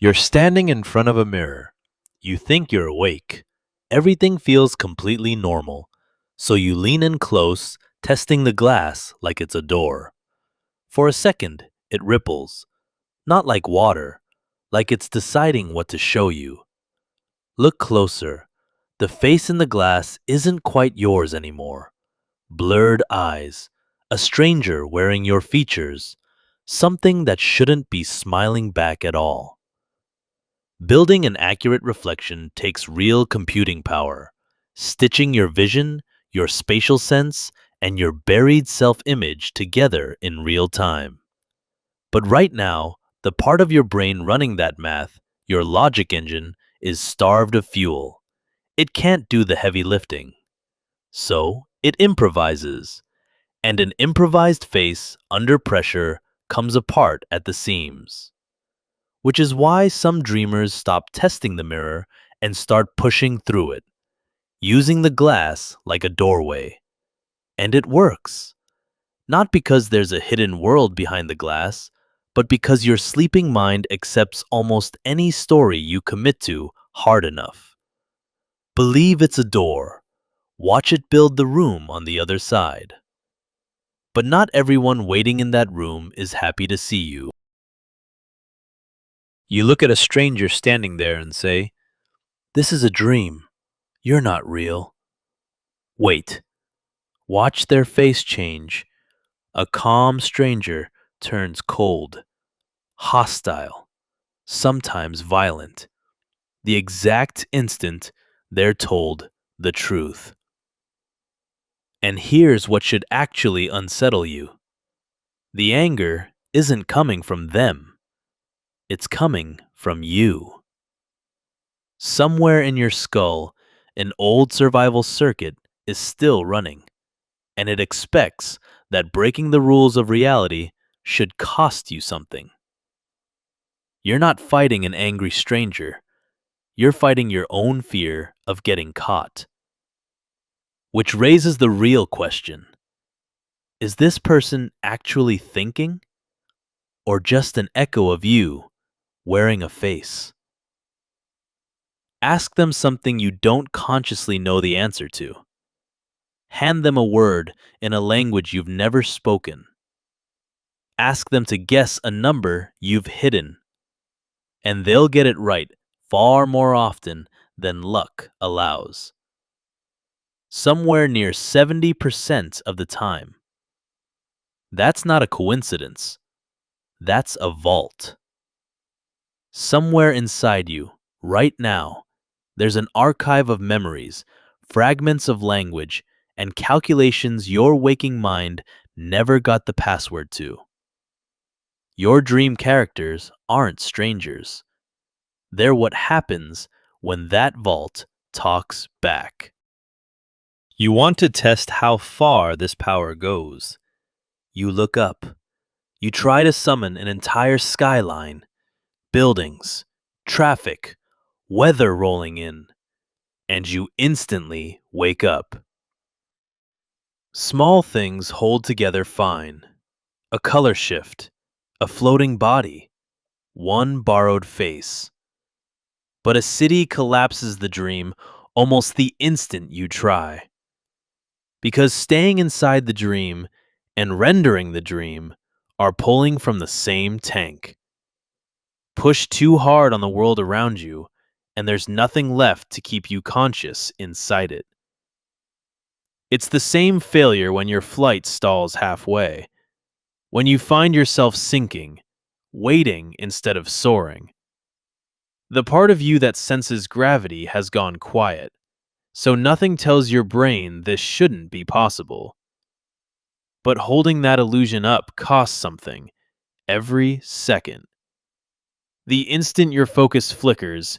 You're standing in front of a mirror. You think you're awake. Everything feels completely normal. So you lean in close, testing the glass like it's a door. For a second, it ripples. Not like water, like it's deciding what to show you. Look closer. The face in the glass isn't quite yours anymore. Blurred eyes. A stranger wearing your features. Something that shouldn't be smiling back at all. Building an accurate reflection takes real computing power. Stitching your vision, your spatial sense, and your buried self-image together in real time. But right now, the part of your brain running that math, your logic engine, is starved of fuel. It can't do the heavy lifting. So, it improvises. And an improvised face, under pressure, comes apart at the seams. Which is why some dreamers stop testing the mirror and start pushing through it, using the glass like a doorway. And it works. Not because there's a hidden world behind the glass, but because your sleeping mind accepts almost any story you commit to hard enough. Believe it's a door. Watch it build the room on the other side. But not everyone waiting in that room is happy to see you. You look at a stranger standing there and say, "This is a dream. You're not real." Wait. Watch their face change. A calm stranger turns cold, hostile, sometimes violent, the exact instant they're told the truth. And here's what should actually unsettle you. The anger isn't coming from them. It's coming from you. Somewhere in your skull, an old survival circuit is still running, and it expects that breaking the rules of reality should cost you something. You're not fighting an angry stranger. You're fighting your own fear of getting caught. Which raises the real question. Is this person actually thinking? Or just an echo of you wearing a face? Ask them something you don't consciously know the answer to. Hand them a word in a language you've never spoken. Ask them to guess a number you've hidden. And they'll get it right far more often than luck allows. Somewhere near 70% of the time. That's not a coincidence. That's a vault. Somewhere inside you, right now, there's an archive of memories, fragments of language, and calculations your waking mind never got the password to. Your dream characters aren't strangers. They're what happens when that vault talks back. You want to test how far this power goes. You look up. You try to summon an entire skyline, buildings, traffic, weather rolling in, and you instantly wake up. Small things hold together fine. A color shift, a floating body, one borrowed face. But a city collapses the dream almost the instant you try. Because staying inside the dream and rendering the dream are pulling from the same tank. Push too hard on the world around you, and there's nothing left to keep you conscious inside it. It's the same failure when your flight stalls halfway, when you find yourself sinking, waiting instead of soaring. The part of you that senses gravity has gone quiet, so nothing tells your brain this shouldn't be possible. But holding that illusion up costs something, every second. The instant your focus flickers,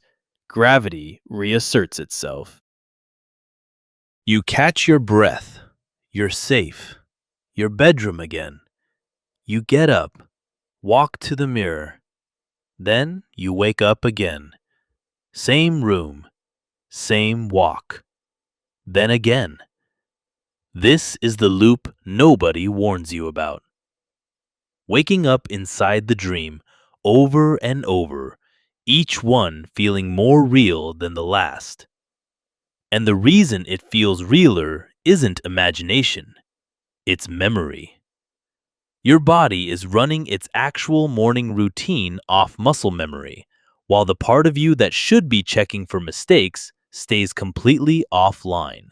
gravity reasserts itself. You catch your breath. You're safe. Your bedroom again. You get up, walk to the mirror. Then you wake up again. Same room, same walk. Then again. This is the loop nobody warns you about. Waking up inside the dream over and over each one feeling more real than the last. And the reason it feels realer isn't imagination, it's memory. Your body is running its actual morning routine off muscle memory, while the part of you that should be checking for mistakes stays completely offline.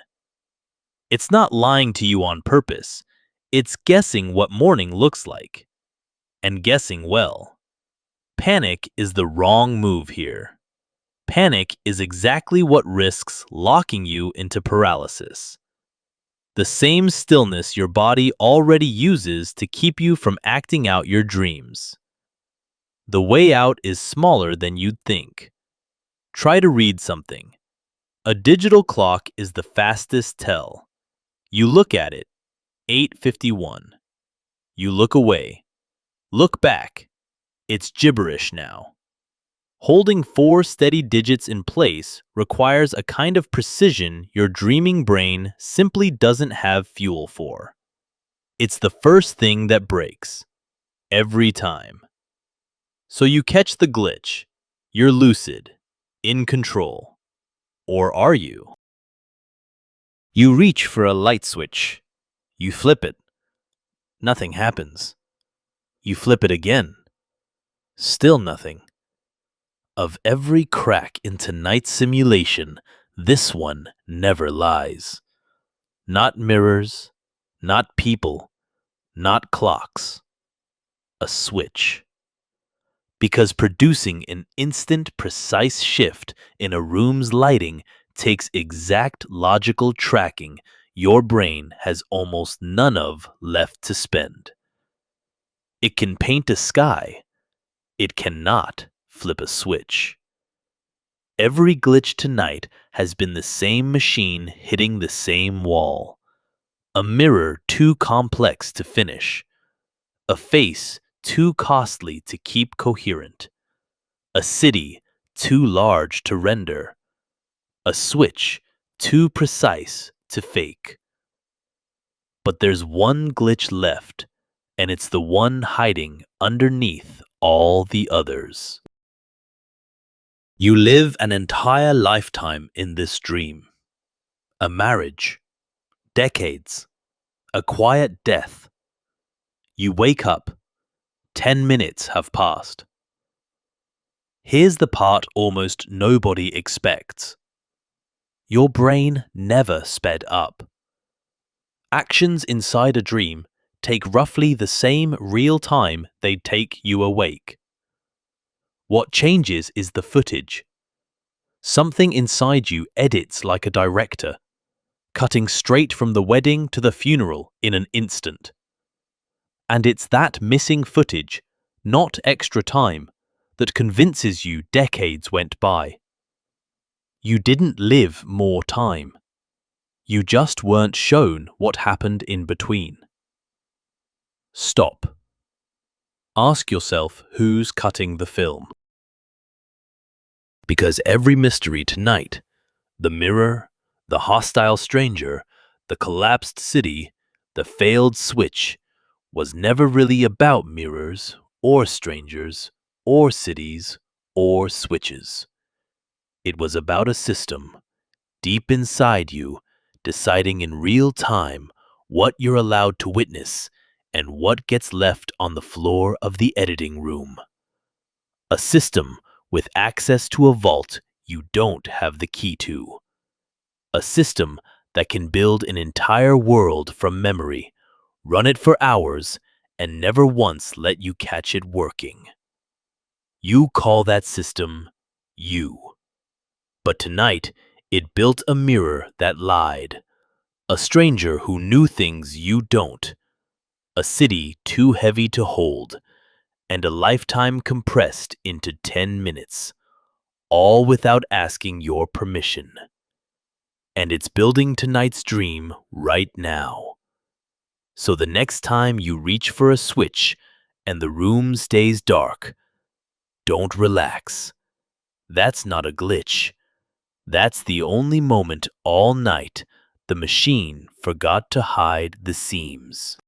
It's not lying to you on purpose, it's guessing what morning looks like, and guessing well. Panic is the wrong move here. Panic is exactly what risks locking you into paralysis. The same stillness your body already uses to keep you from acting out your dreams. The way out is smaller than you'd think. Try to read something. A digital clock is the fastest tell. You look at it, 8:51. You look away. Look back. It's gibberish now. Holding 4 steady digits in place requires a kind of precision your dreaming brain simply doesn't have fuel for. It's the first thing that breaks. Every time. So you catch the glitch. You're lucid. In control. Or are you? You reach for a light switch. You flip it. Nothing happens. You flip it again. Still nothing. Of every crack in tonight's simulation, this one never lies. Not mirrors, not people, not clocks. A switch. Because producing an instant, precise shift in a room's lighting takes exact logical tracking your brain has almost none of left to spend. It can paint a sky. It cannot flip a switch. Every glitch tonight has been the same machine hitting the same wall. A mirror too complex to finish. A face too costly to keep coherent. A city too large to render. A switch too precise to fake. But there's one glitch left, and it's the one hiding underneath all the others. You live an entire lifetime in this dream. A marriage, decades, a quiet death. You wake up, 10 minutes have passed. Here's the part almost nobody expects. Your brain never sped up. Actions inside a dream take roughly the same real time they'd take you awake. What changes is the footage. Something inside you edits like a director, cutting straight from the wedding to the funeral in an instant. And it's that missing footage, not extra time, that convinces you decades went by. You didn't live more time. You just weren't shown what happened in between. Stop. Ask yourself who's cutting the film. Because every mystery tonight, the mirror, the hostile stranger, the collapsed city, the failed switch, was never really about mirrors, or strangers, or cities, or switches. It was about a system, deep inside you, deciding in real time what you're allowed to witness and what gets left on the floor of the editing room. A system with access to a vault you don't have the key to. A system that can build an entire world from memory, run it for hours, and never once let you catch it working. You call that system you. But tonight, it built a mirror that lied. A stranger who knew things you don't. A city too heavy to hold. And a lifetime compressed into 10 minutes. All without asking your permission. And it's building tonight's dream right now. So the next time you reach for a switch and the room stays dark, don't relax. That's not a glitch. That's the only moment all night the machine forgot to hide the seams.